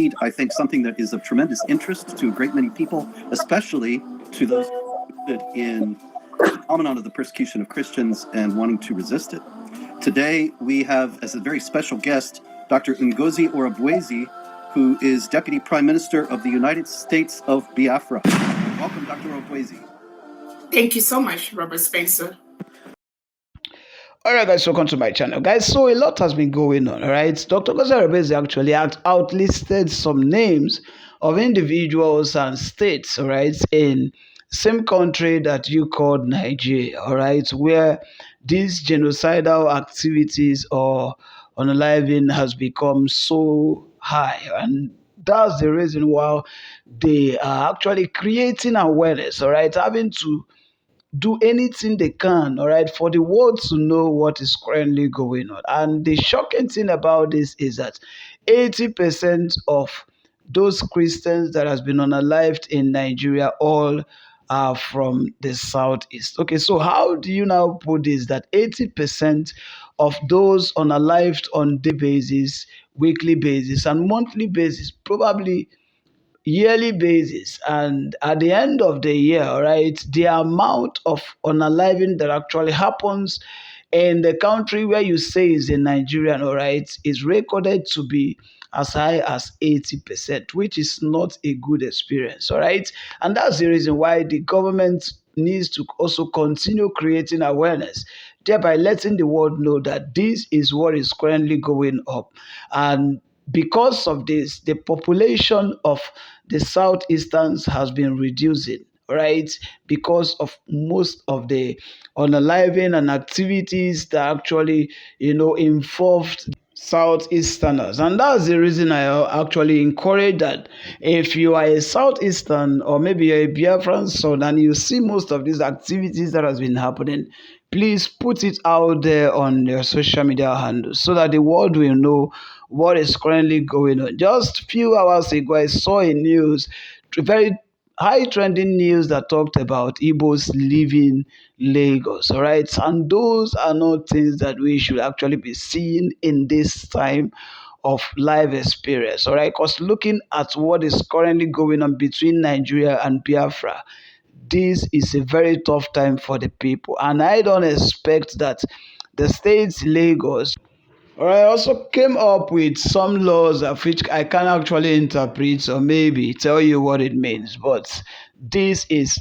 indeed, I think, something that is of tremendous interest to a great many people, especially to those in the phenomenon of the persecution of Christians and wanting to resist it. Today, we have as a very special guest, Dr. Ngozi Orabueze, who is Deputy Prime Minister of the United States of Biafra. Welcome, Dr. Orabueze. Thank you so much, Robert Spencer. Alright guys, welcome to my channel. Guys, so a lot has been going on, alright? Dr. Ngozi Orabueze actually outlisted some names of individuals and states, alright, in same country that you called Nigeria, alright, where these genocidal activities or unaliving has become so high, and that's the reason why they are actually creating awareness, alright, having to do anything they can, all right, for the world to know what is currently going on. And the shocking thing about this is that 80% of those Christians that has been unalived in Nigeria all are from the southeast. Okay, so how do you now put this that 80% of those unalived on day basis, weekly basis, and monthly basis, probably yearly basis, and at the end of the year, right, the amount of unaliving that actually happens in the country where you say is in Nigerian, all right, is recorded to be as high as 80%, which is not a good experience, all right. And that's the reason why the government needs to also continue creating awareness, thereby letting the world know that this is what is currently going up. And because of this, the population of the southeasterns has been reducing, right? Because of most of the unaliving and activities that actually, involved southeasterners. And that's the reason I actually encourage that if you are a southeastern or maybe you're a Biafran son and you see most of these activities that has been happening, please put it out there on your social media handles so that the world will know what is currently going on. Just a few hours ago, I saw a news, very high trending news that talked about Igbos leaving Lagos, all right? And those are not things that we should actually be seeing in this time of life experience, all right? Because looking at what is currently going on between Nigeria and Biafra, this is a very tough time for the people. And I don't expect that the state's Lagos, or I also came up with some laws of which I can actually interpret or maybe tell you what it means, but this is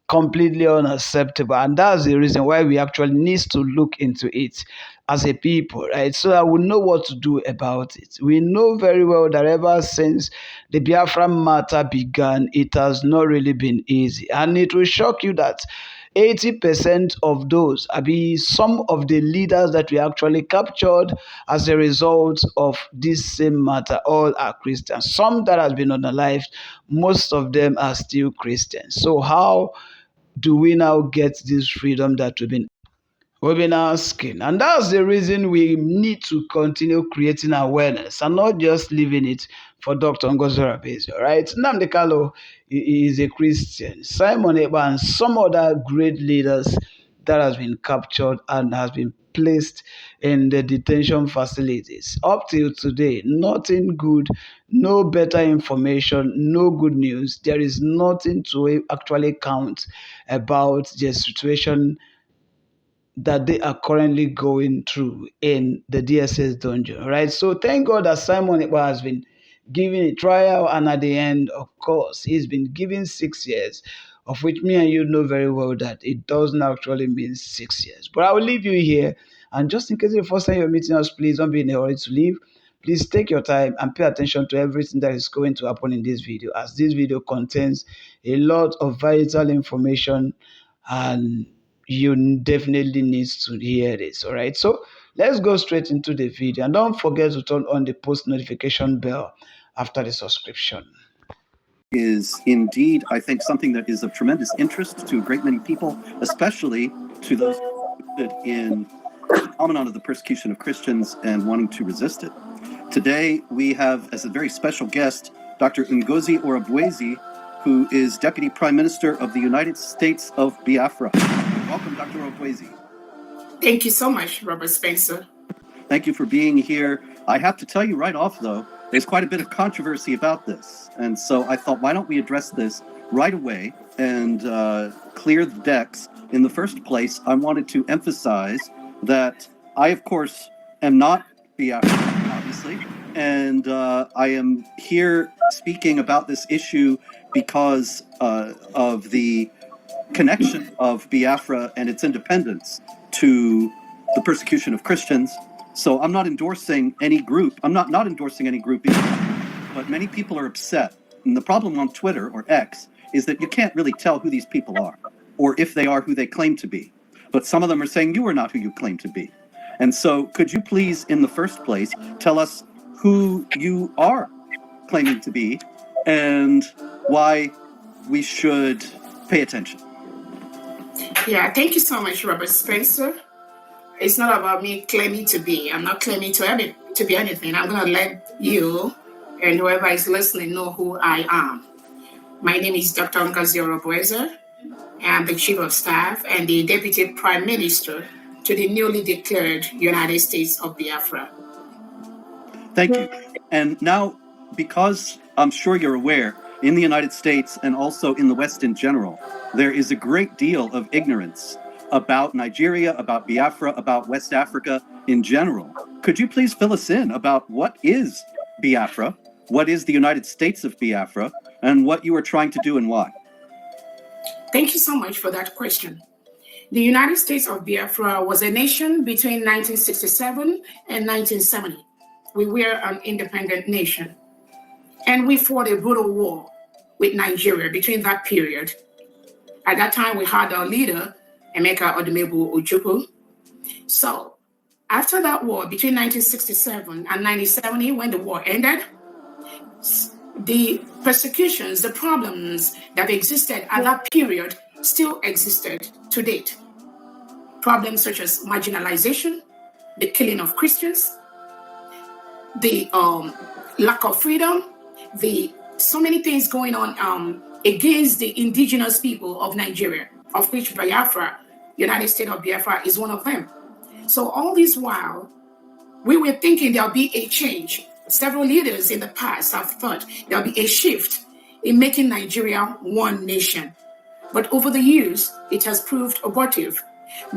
completely unacceptable, and that's the reason why we actually need to look into it as a people, right? So that we know what to do about it. We know very well that ever since the Biafran matter began, it has not really been easy, and it will shock you that 80% of those, I mean, some of the leaders that we actually captured as a result of this same matter, all are Christians. Some that has been unalived, most of them are still Christians. So how do we now get this freedom that we've been asking? And that's the reason we need to continue creating awareness and not just leaving it for Dr. Ngozi Orabueze, all right? Nnamdi Kanu is a Christian. Simon Ekpa and some other great leaders that has been captured and has been placed in the detention facilities. Up till today, nothing good, no better information, no good news. There is nothing to actually count about the situation that they are currently going through in the DSS dungeon, right? So thank God that Simon Ekpa has been given a trial, and at the end, of course, he's been given 6 years, of which me and you know very well that it doesn't actually mean 6 years. But I will leave you here, and just in case it's the first time you're meeting us, please don't be in a hurry to leave. Please take your time and pay attention to everything that is going to happen in this video, as this video contains a lot of vital information and you definitely need to hear this. All right, so let's go straight into the video, and don't forget to turn on the post notification bell after the subscription. Is indeed, I think, something that is of tremendous interest to a great many people, especially to those in the phenomenon of the persecution of Christians and wanting to resist it. Today, we have as a very special guest, Dr. Ngozi Orabueze, who is Deputy Prime Minister of the United States of Biafra. Welcome, Dr. Orabueze. Thank you so much, Robert Spencer. Thank you for being here. I have to tell you right off, though, there's quite a bit of controversy about this. And so I thought, why don't we address this right away and clear the decks? In the first place, I wanted to emphasize that I, of course, am not Biafran, obviously, and I am here speaking about this issue because of the connection of Biafra and its independence to the persecution of Christians. So I'm not endorsing any group. I'm not endorsing any group either, but many people are upset. And the problem on Twitter or X is that you can't really tell who these people are, or if they are who they claim to be. But some of them are saying you are not who you claim to be. And so could you please, in the first place, tell us who you are claiming to be and why we should pay attention? Yeah, thank you so much, Robert Spencer. It's not about me claiming to be. I'm not claiming to be anything. I'm going to let you and whoever is listening know who I am. My name is Dr. Ngozi Orabueze. I'm the Chief of Staff and the Deputy Prime Minister to the newly declared United States of Biafra. Thank you. And now, because I'm sure you're aware, in the United States and also in the West in general, there is a great deal of ignorance about Nigeria, about Biafra, about West Africa in general. Could you please fill us in about what is Biafra, what is the United States of Biafra, and what you are trying to do and why? Thank you so much for that question. The United States of Biafra was a nation between 1967 and 1970. We were an independent nation. And we fought a brutal war with Nigeria between that period. At that time, we had our leader, Emeka Odumegwu Ojukwu. So after that war, between 1967 and 1970, when the war ended, the persecutions, the problems that existed at that period still existed to date. Problems such as marginalization, the killing of Christians, the lack of freedom, so many things going on against the indigenous people of Nigeria, of which Biafra, United States of Biafra, is one of them. So all this while, we were thinking there'll be a change. Several leaders in the past have thought there'll be a shift in making Nigeria one nation. But over the years, it has proved abortive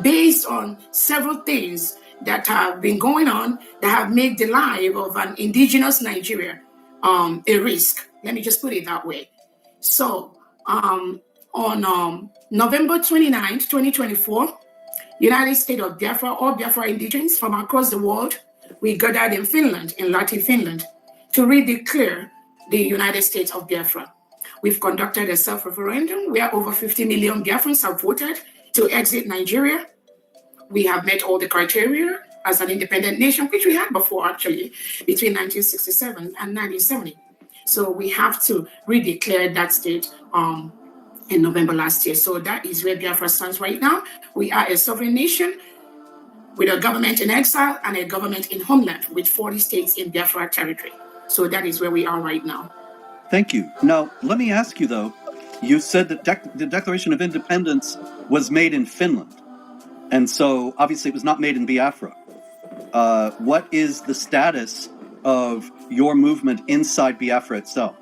based on several things that have been going on that have made the life of an indigenous Nigeria a risk. Let me just put it that way. So on November 29th, 2024, United States of Biafra, all Biafra indigenes from across the world, we gathered in Finland, in Lahti, Finland, to redeclare the United States of Biafra. We've conducted a self-referendum where over 50 million Biafrans have voted to exit Nigeria. We have met all the criteria as an independent nation, which we had before, actually, between 1967 and 1970. So we have to redeclare that state in November last year. So that is where Biafra stands right now. We are a sovereign nation with a government in exile and a government in homeland with 40 states in Biafra territory. So that is where we are right now. Thank you. Now, let me ask you, though, you said that the Declaration of Independence was made in Finland. And so, obviously, it was not made in Biafra. What is the status of your movement inside Biafra itself?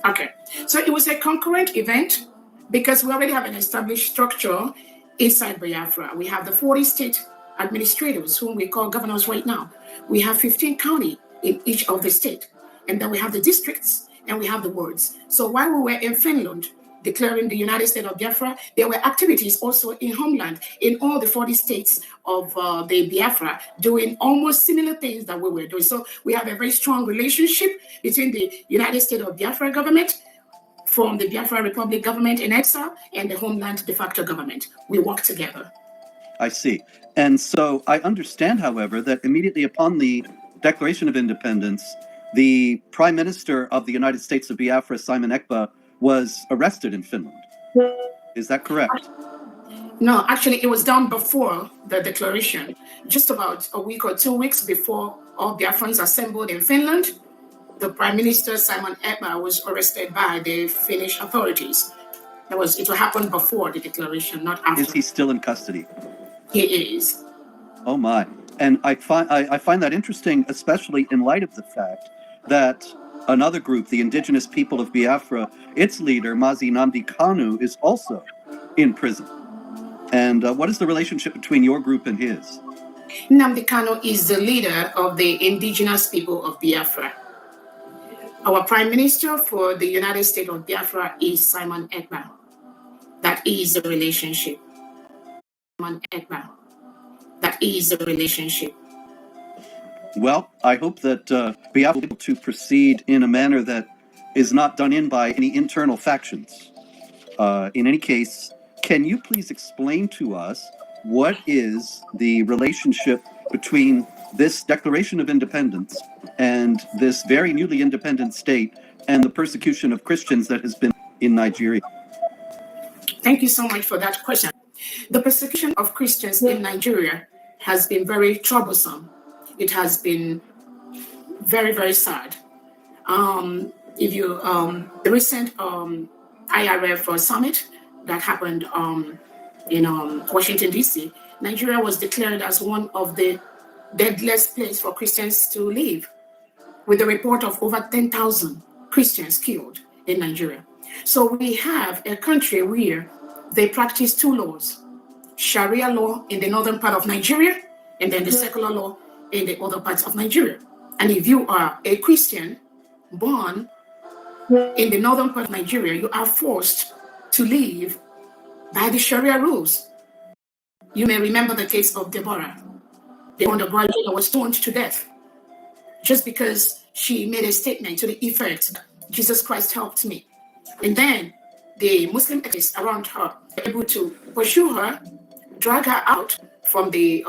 Okay. So it was a concurrent event because we already have an established structure inside Biafra. We have the 40 state administrators, whom we call governors right now. We have 15 counties in each of the state. And then we have the districts and we have the wards. So while we were in Finland declaring the United States of Biafra, there were activities also in homeland, in all the 40 states of the Biafra, doing almost similar things that we were doing. So we have a very strong relationship between the United States of Biafra government, from the Biafra Republic government in exile, and the homeland de facto government. We work together. I see. And so I understand, however, that immediately upon the Declaration of Independence, the Prime Minister of the United States of Biafra, Simon Ekpa, was arrested in Finland. Is that correct? No, actually, it was done before the declaration, just about a week or 2 weeks before all Biafrans assembled in Finland. The Prime Minister, Simon Ekpa, was arrested by the Finnish authorities. It will happen before the declaration, not after. Is he still in custody? He is. Oh my. And I find that interesting, especially in light of the fact that another group, the indigenous people of Biafra, its leader, Mazi Nnamdi Kanu, is also in prison. And what is the relationship between your group and his? Nnamdi Kanu is the leader of the indigenous people of Biafra. Our Prime Minister for the United States of Biafra is Simon Ekpa. That is the relationship. Simon Ekpa. That is the relationship. Well, I hope that Biafra will be able to proceed in a manner that is not done in by any internal factions. In any case, can you please explain to us what is the relationship between this Declaration of Independence and this very newly independent state and the persecution of Christians that has been in Nigeria? Thank you so much for that question. The persecution of Christians in Nigeria has been very troublesome. It has been very, very sad. The recent IRF summit that happened in Washington, D.C., Nigeria was declared as one of the deadliest places for Christians to live, with a report of over 10,000 Christians killed in Nigeria. So we have a country where they practice two laws: Sharia law in the northern part of Nigeria, and then the secular law in the other parts of Nigeria. And if you are a Christian born in the northern part of Nigeria, you are forced to live by the Sharia rules. You may remember the case of Deborah. The undergraduate was stoned to death just because she made a statement to the effect, "Jesus Christ helped me." And then the Muslim activists around her were able to pursue her, drag her out from the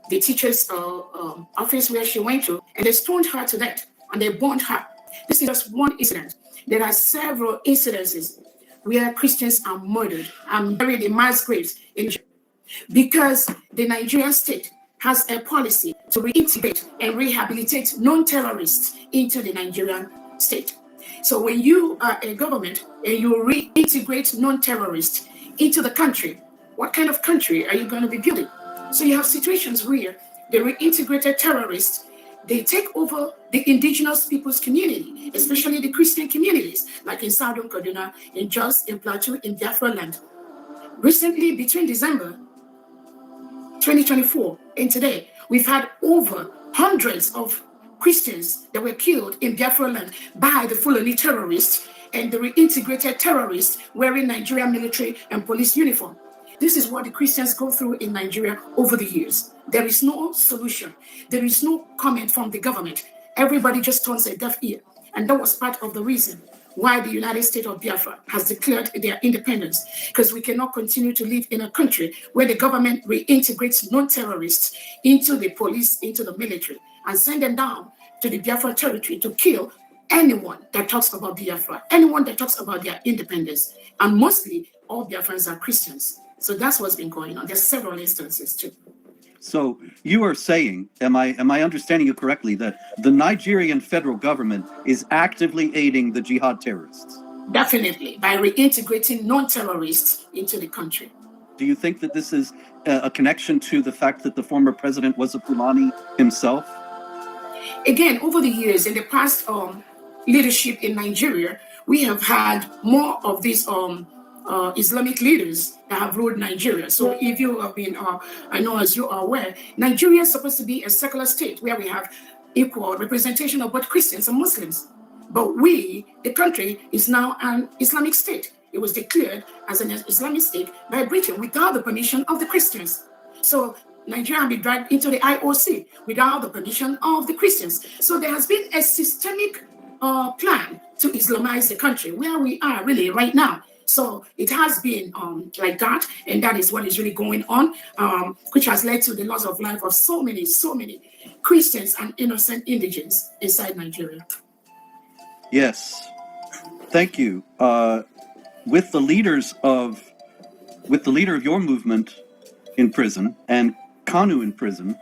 teacher's office where she went to, and they stoned her to death, and they burned her. This is just one incident. There are several incidences where Christians are murdered and buried in mass graves because the Nigerian state has a policy to reintegrate and rehabilitate non-terrorists into the Nigerian state. So when you are a government and you reintegrate non-terrorists into the country, what kind of country are you going to be building? So you have situations where the reintegrated terrorists, they take over the indigenous people's community, especially the Christian communities, like in Southern Kaduna, in Jos, in Plateau, in Biafra land. Recently, between December 2024 and today, we've had over hundreds of Christians that were killed in Biafra land by the Fulani terrorists and the reintegrated terrorists wearing Nigerian military and police uniform. This is what the Christians go through in Nigeria over the years. There is no solution. There is no comment from the government. Everybody just turns a deaf ear. And that was part of the reason why the United States of Biafra has declared their independence, because we cannot continue to live in a country where the government reintegrates non-terrorists into the police, into the military, and send them down to the Biafra territory to kill anyone that talks about Biafra, anyone that talks about their independence. And mostly, all Biafrans are Christians. So that's what's been going on. There's several instances too. So you are saying, am I understanding you correctly, that the Nigerian federal government is actively aiding the jihad terrorists? Definitely, by reintegrating non-terrorists into the country. Do you think that this is a connection to the fact that the former president was a Fulani himself? Again, over the years, in the past leadership in Nigeria, we have had more of these Islamic leaders that have ruled Nigeria. So if you have been, I know as you are aware, Nigeria is supposed to be a secular state where we have equal representation of both Christians and Muslims. But the country is now an Islamic state. It was declared as an Islamic state by Britain without the permission of the Christians. So Nigeria has been dragged into the IOC without the permission of the Christians. So there has been a systemic plan to Islamize the country where we are really right now. So it has been like that, and that is what is really going on, which has led to the loss of life of so many Christians and innocent indigents inside Nigeria. Yes, thank you. With the leader of your movement in prison and Kanu in prison,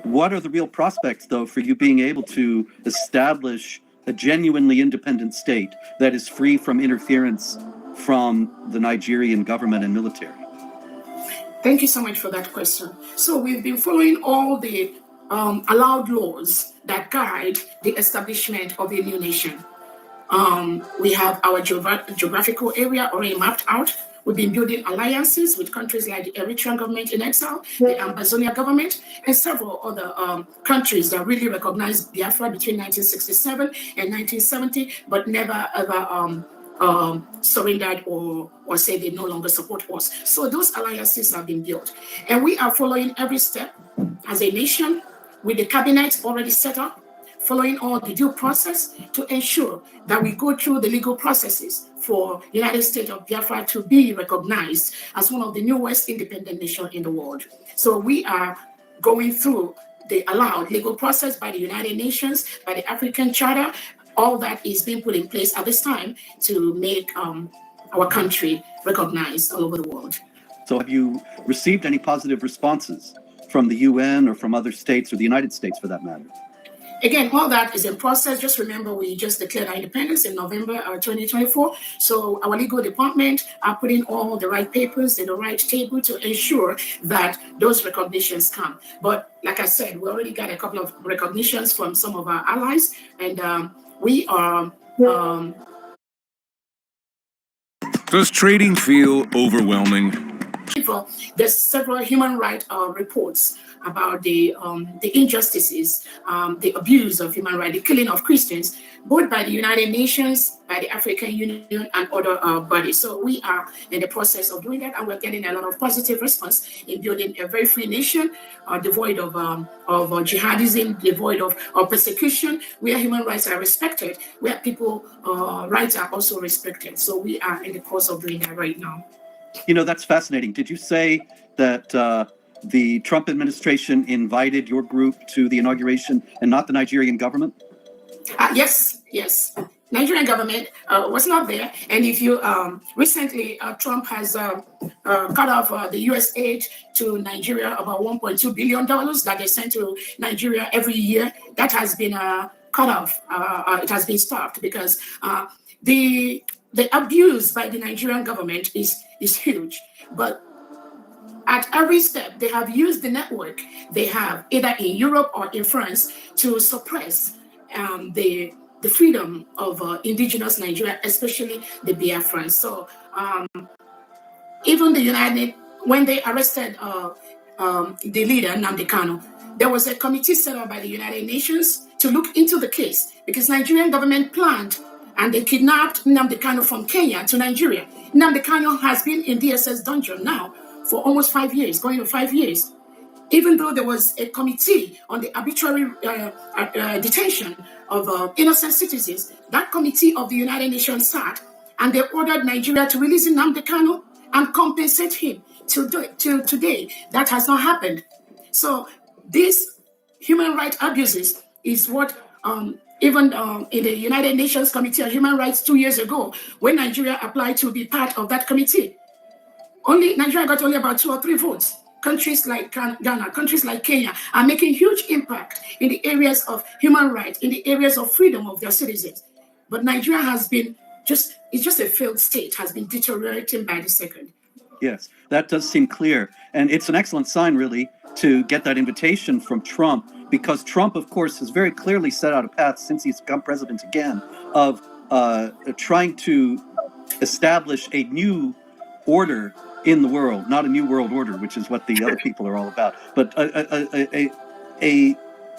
what are the real prospects, though, for you being able to establish a genuinely independent state that is free from interference from the Nigerian government and military? Thank you so much for that question. So we've been following all the allowed laws that guide the establishment of a new nation. We have our geographical area already mapped out. We've been building alliances with countries like the Eritrean government in exile, the Ambazonia government, and several other countries that really recognized Biafra between 1967 and 1970, but never ever surrendered or say they no longer support us. So those alliances have been built. And we are following every step as a nation with the cabinet already set up, following all the due process to ensure that we go through the legal processes for United States of Biafra to be recognized as one of the newest independent nations in the world. So we are going through the allowed legal process by the United Nations, by the African Charter. All that is being put in place at this time to make our country recognized all over the world. So have you received any positive responses from the UN or from other states or the United States for that matter? Again, all that is in process. Just remember, we just declared our independence in November 2024. So our legal department are putting all the right papers in the right table to ensure that those recognitions come. But like I said, we already got a couple of recognitions from some of our allies, and we are... Does trading feel overwhelming? There's several human rights reports about the injustices, the abuse of human rights, the killing of Christians, both by the United Nations, by the African Union, and other bodies. So we are in the process of doing that, and we're getting a lot of positive response in building a very free nation, devoid of jihadism, devoid of persecution, where human rights are respected, where people rights are also respected. So we are in the course of doing that right now. You know, that's fascinating. Did you say that the Trump administration invited your group to the inauguration and not the Nigerian government? Yes. Nigerian government was not there. And if you recently, Trump has cut off the U.S. aid to Nigeria, about $1.2 billion that they send to Nigeria every year. That has been cut off. It has been stopped because the abuse by the Nigerian government is huge. But at every step, they have used the network they have, either in Europe or in France, to suppress the freedom of indigenous Nigeria, especially the Biafrans. So even the United, when they arrested the leader, Nnamdi Kanu, there was a committee set up by the United Nations to look into the case because Nigerian government planned and they kidnapped Nnamdi Kanu from Kenya to Nigeria. Nnamdi Kanu has been in DSS dungeon now for almost 5 years, going to 5 years. Even though there was a committee on the arbitrary detention of innocent citizens, that committee of the United Nations sat and they ordered Nigeria to release Nnamdi Kanu and compensate him. Till today, that has not happened. So these human rights abuses is what even in the United Nations Committee on Human Rights 2 years ago, when Nigeria applied to be part of that committee, Nigeria got only about 2 or 3 votes. Countries like Ghana, countries like Kenya are making huge impact in the areas of human rights, in the areas of freedom of their citizens. But Nigeria has been it's just a failed state, has been deteriorating by the second. Yes, that does seem clear. And it's an excellent sign, really, to get that invitation from Trump, because Trump, of course, has very clearly set out a path since he's become president again of trying to establish a new order in the world, not a new world order, which is what the other people are all about, but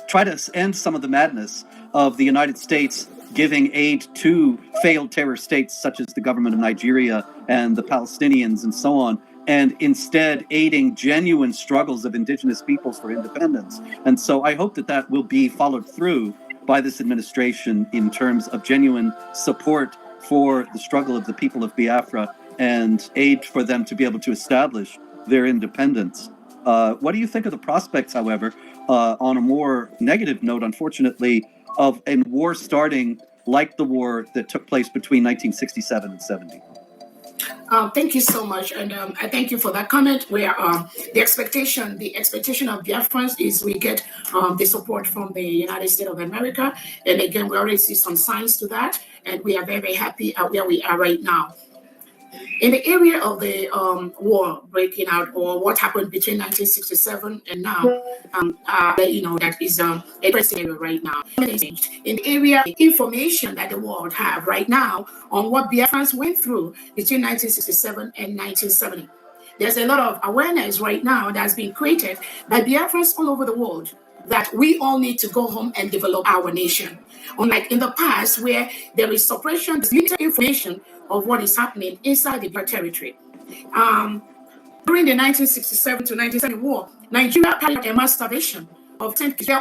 try to end some of the madness of the United States giving aid to failed terror states such as the government of Nigeria and the Palestinians and so on, and instead aiding genuine struggles of indigenous peoples for independence. And so I hope that that will be followed through by this administration in terms of genuine support for the struggle of the people of Biafra and aid for them to be able to establish their independence. What do you think of the prospects, however, on a more negative note, unfortunately, of a war starting like the war that took place between 1967 and 70? Thank you so much, and I thank you for that comment. Where the expectation of Biafrans is we get the support from the United States of America, and again we already see some signs to that, and we are very, very happy at where we are right now. In the area of the war breaking out, or what happened between 1967 and now, that is a pressing area right now. In the area of information that the world have right now on what Biafrans went through between 1967 and 1970. There's a lot of awareness right now that's been created by Biafrans all over the world that we all need to go home and develop our nation. Unlike in the past, where there is suppression, there's limited information of what is happening inside the Black territory. During the 1967 to 1970 war, Nigeria carried a mass starvation of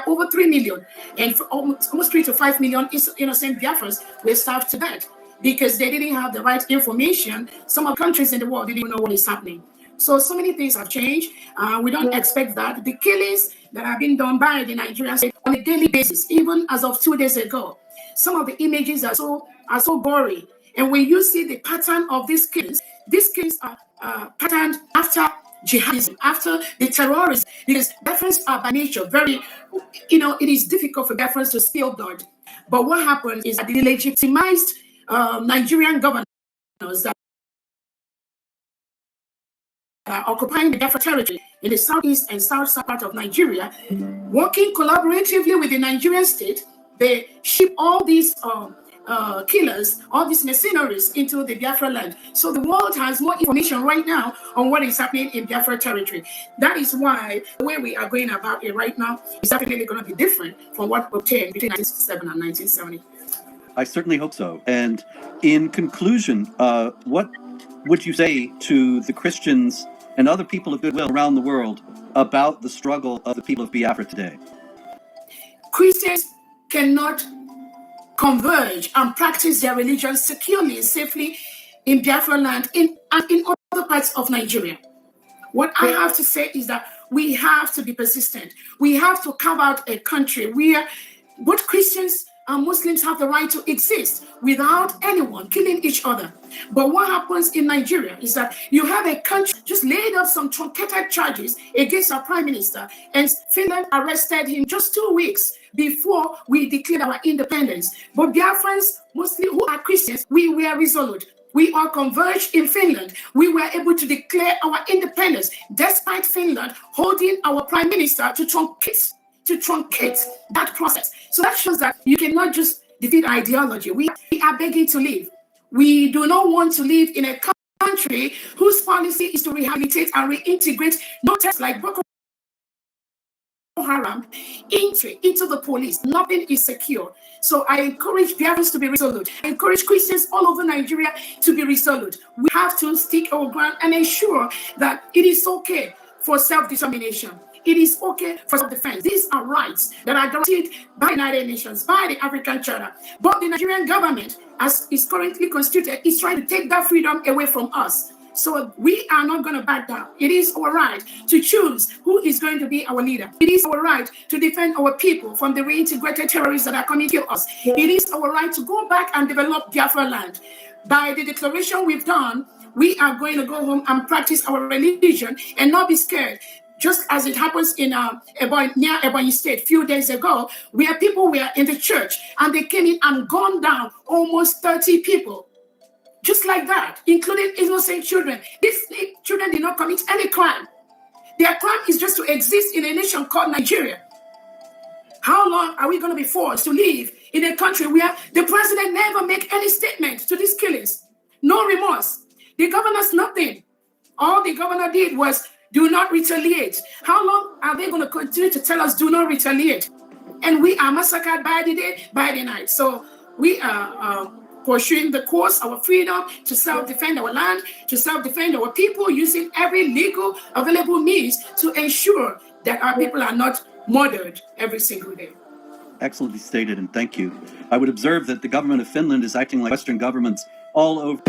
over 3 million, and for almost 3 to 5 million innocent Biafrans were starved to death because they didn't have the right information. Some of the countries in the world didn't even know what is happening. So many things have changed. We don't expect that. The killings that have been done by the Nigerian state on a daily basis, even as of 2 days ago, some of the images are so gory. And when you see the pattern of these killings are patterned after jihadism, after the terrorism, because Biafrans are by nature very, it is difficult for Biafrans to spill blood. But what happened is that the legitimized Nigerian governors that occupying the Biafra territory in the southeast and south part of Nigeria, working collaboratively with the Nigerian state, they ship all these killers, all these mercenaries into the Biafra land. So the world has more information right now on what is happening in Biafra territory. That is why the way we are going about it right now is definitely going to be different from what obtained between 1967 and 1970. I certainly hope so. And in conclusion, what would you say to the Christians and other people of goodwill around the world about the struggle of the people of Biafra today? Christians cannot converge and practice their religion securely and safely in Biafra land and in other parts of Nigeria. What I have to say is that we have to be persistent. We have to carve out a country where both Christians and Muslims have the right to exist without anyone killing each other. But what happens in Nigeria is that you have a country just laid up some truncated charges against our prime minister, and Finland arrested him just 2 weeks before we declared our independence. But Biafrans, mostly who are Christians, we were resolute. We all converged in Finland. We were able to declare our independence despite Finland holding our prime minister to truncate that process. So that shows that you cannot just defeat ideology. We are begging to leave. We do not want to live in a country whose policy is to rehabilitate and reintegrate not like Boko Haram into the police. Nothing is secure. So I encourage Biafrans to be resolute. I encourage Christians all over Nigeria to be resolute. We have to stick our ground and ensure that it is okay for self-determination. It is okay for self-defense. These are rights that are guaranteed by the United Nations, by the African Charter. But the Nigerian government, as is currently constituted, is trying to take that freedom away from us. So we are not going to back down. It is our right to choose who is going to be our leader. It is our right to defend our people from the reintegrated terrorists that are coming to kill us. It is our right to go back and develop Biafra land. By the declaration we've done, we are going to go home and practice our religion and not be scared. Just as it happens in near Ebonyi State a few days ago, where people were in the church and they came in and gunned down almost 30 people. Just like that, including innocent children. These children did not commit any crime. Their crime is just to exist in a nation called Nigeria. How long are we going to be forced to live in a country where the president never make any statement to these killings? No remorse. The governor's nothing. All the governor did was do not retaliate. How long are they going to continue to tell us do not retaliate? And we are massacred by the day, by the night. So we are pursuing the course, our freedom to self-defend our land, to self-defend our people, using every legal available means to ensure that our people are not murdered every single day. Excellently stated, and thank you. I would observe that the government of Finland is acting like Western governments all over.